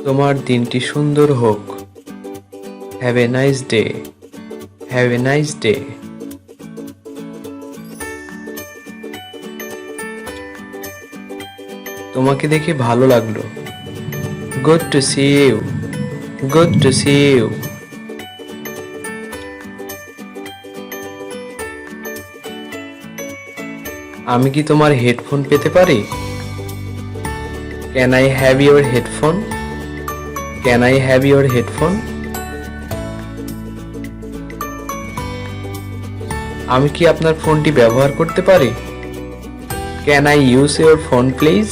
তোমার দিনটি সুন্দর হোক। Have a nice day. Have a nice day. তোমাকে দেখে ভালো লাগলো। Good to see you. Good to see you. আমি কি তোমার হেডফোন পেতে পারি? Can I have your headphone? Can I have your headphone? আমি কি আপনার ফোনটি ব্যবহার করতে পারি? Can I use your phone please?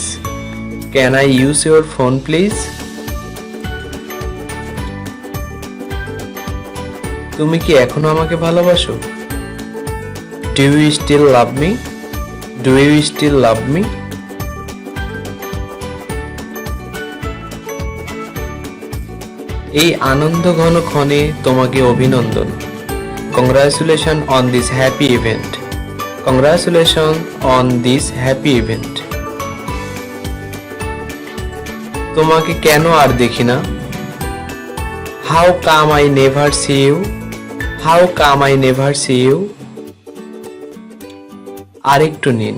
Can I use your phone please? তুমি কি এখনো আমাকে ভালোবাসো? Do you still love me? Do you still love me? এই আনন্দ ঘন ক্ষণে তোমাকে অভিনন্দন। Congratulations on this happy event. Congratulations on this happy event. তোমাকে কেন আর দেখি না? How come I never see you? How come I never see you? আরেকটু নিন।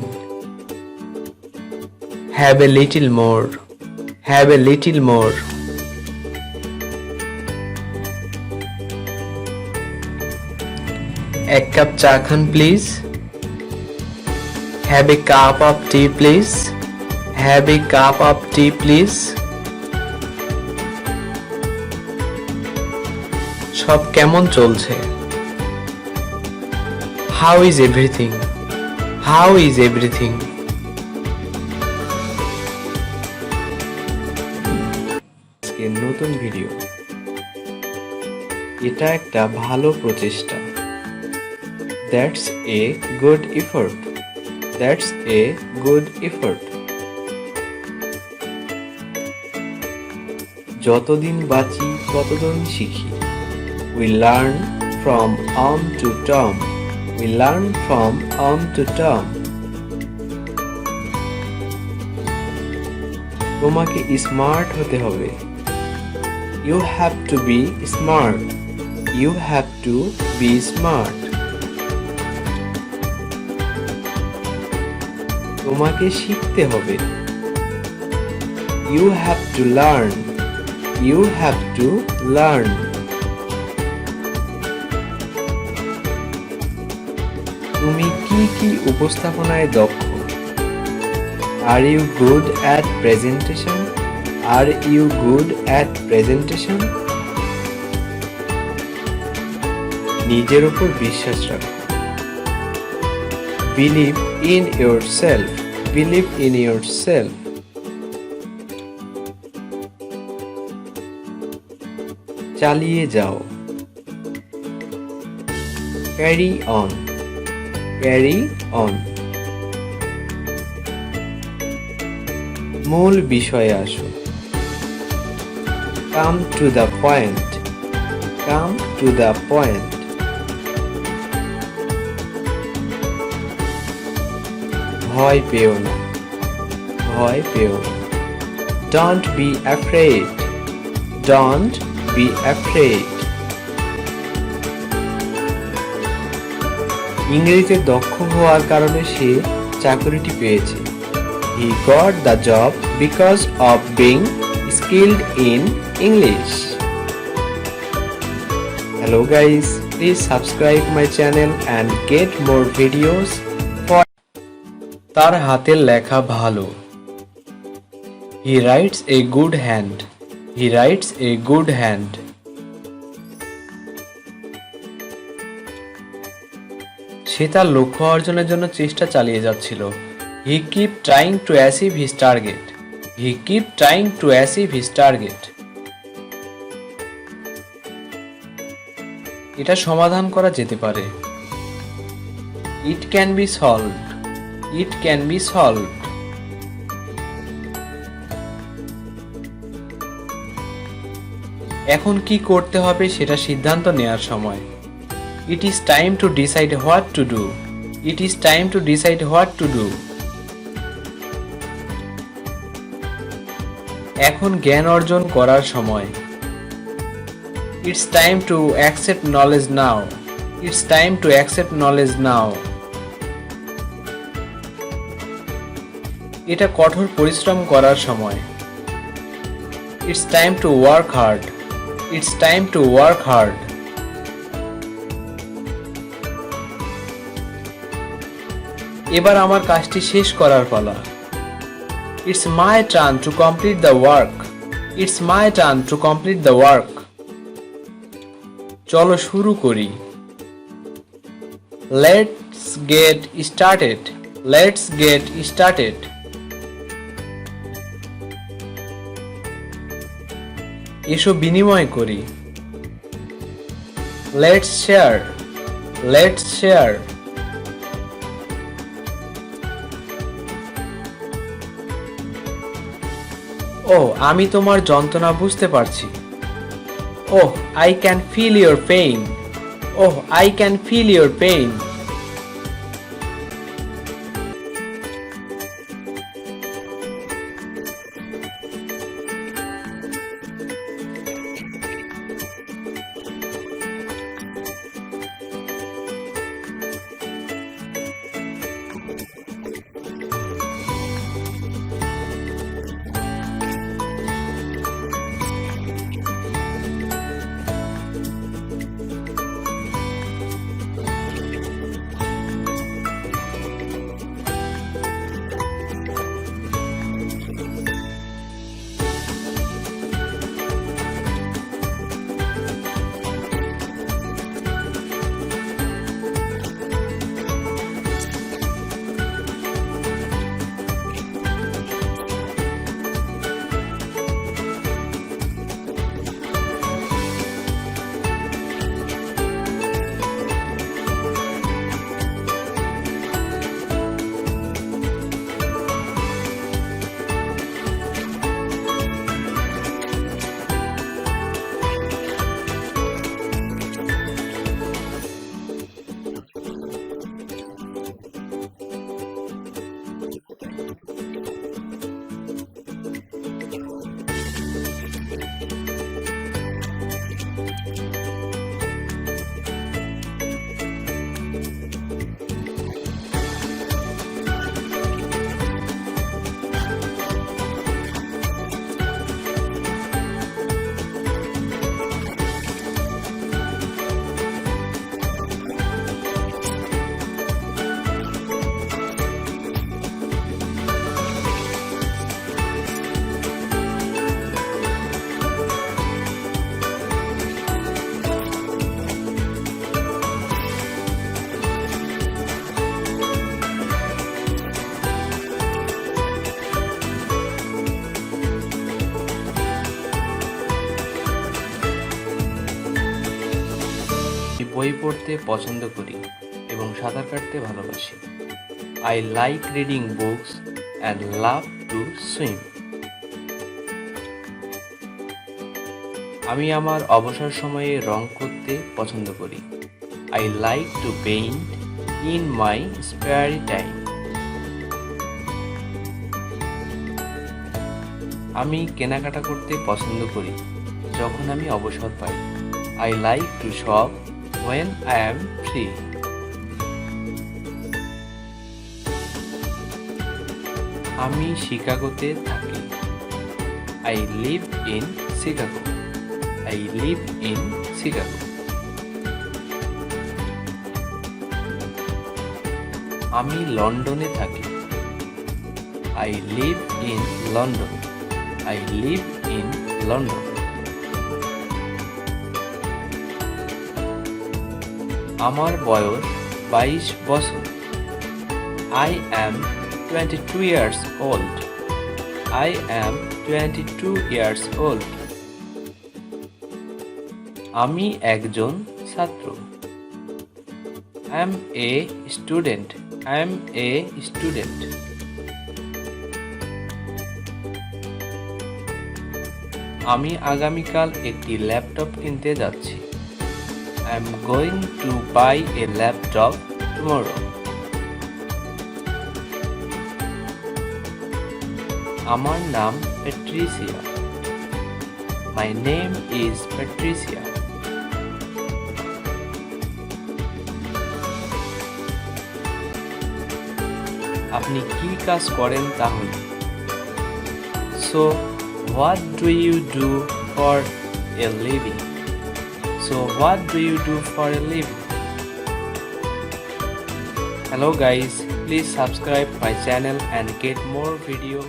Have a little more. Have a little more. এক কাপ চা খান please. Have a cup of tea please. Have a cup of tea please. সব কেমন চলছে? How is everything? How is everything? আজকের নতুন ভিডিও। এটা একটা ভালো প্রচেষ্টা। That's a good effort. That's a good effort. যতদিন বাঁচি ততদিন শিখি। We learn from arm to term. We learn from arm to term. তোমাকে স্মার্ট হতে হবে। You have to be smart. You have to be smart. তোমাকে শিখতে হবে। You have to learn. You have to learn. তুমি কি কি উপস্থাপনায় দক্ষ? Are you good at presentation? Are you good at presentation? নিজের উপর বিশ্বাস রাখো। Believe in yourself. Believe in yourself. চালিয়ে যাও। Carry on. Carry on. মূল বিষয়ে আসো। Come to the point. Come to the point. ভয় পেও না। ভয় পেও না। Don't be afraid. Don't be afraid. ইংরেজিতে দক্ষ হওয়ার কারণে সে চাকরিটি পেয়েছে। He got the job because of being skilled in English. Hello guys, please subscribe my channel and get more videos. তার হাতের লেখা ভালো। He writes a good hand. He writes a good hand. সে তার লক্ষ্য অর্জনের জন্য চেষ্টা চালিয়ে যাচ্ছিল। He kept trying to achieve his target. He kept trying to achieve his target. এটা সমাধান করা যেতে পারে। It can be solved. It can be solved. এখন কি করতে হবে সেটা সিদ্ধান্ত নেওয়ার সময়। It is time to decide what to do. It is time to decide what to do. এখন জ্ঞান অর্জন করার সময়। It's time to accept knowledge now. It's time to accept knowledge now. এটা কঠোর পরিশ্রম করার সময়। It's time to work hard. It's time to work hard. এবার আমার কাজটি শেষ করার পালা। It's my turn to complete the work. It's my turn to complete the work. চলো শুরু করি। Let's get started. Let's get started. এসো বিনিময় করি। Let's share. Let's share. ওহ, আমি তোমার যন্ত্রণা বুঝতে পারছি। Oh, I can feel your pain. Oh, I can feel your pain. বই পড়তে পছন্দ করি এবং সাঁতার কাটতে ভালোবাসি। I like reading books and love to swim. আমি আমার অবসর সময়ে রং করতে পছন্দ করি। I like to paint in my spare time. আমি কেনাকাটা করতে পছন্দ করি যখন আমি অবসর পাই। I like to shop when I am free. আমি শিকাগোতে থাকি। I live in Chicago. I live in Chicago. আমি লন্ডনে থাকি। I live in London. I live in London. আমার বয়স 22 বছর। I am 22 years old. I am 22 years old. আমি একজন ছাত্র। I am a student. I am a student. আমি আগামীকাল একটি ল্যাপটপ কিনতে যাচ্ছি। I am going to buy a laptop tomorrow. আমার নাম Patricia. My name is Patricia. আপনি কি কাজ করেন তাহলে? So, what do you do for a living? So, what do you do for a living? Hello guys, please subscribe my channel and get more video.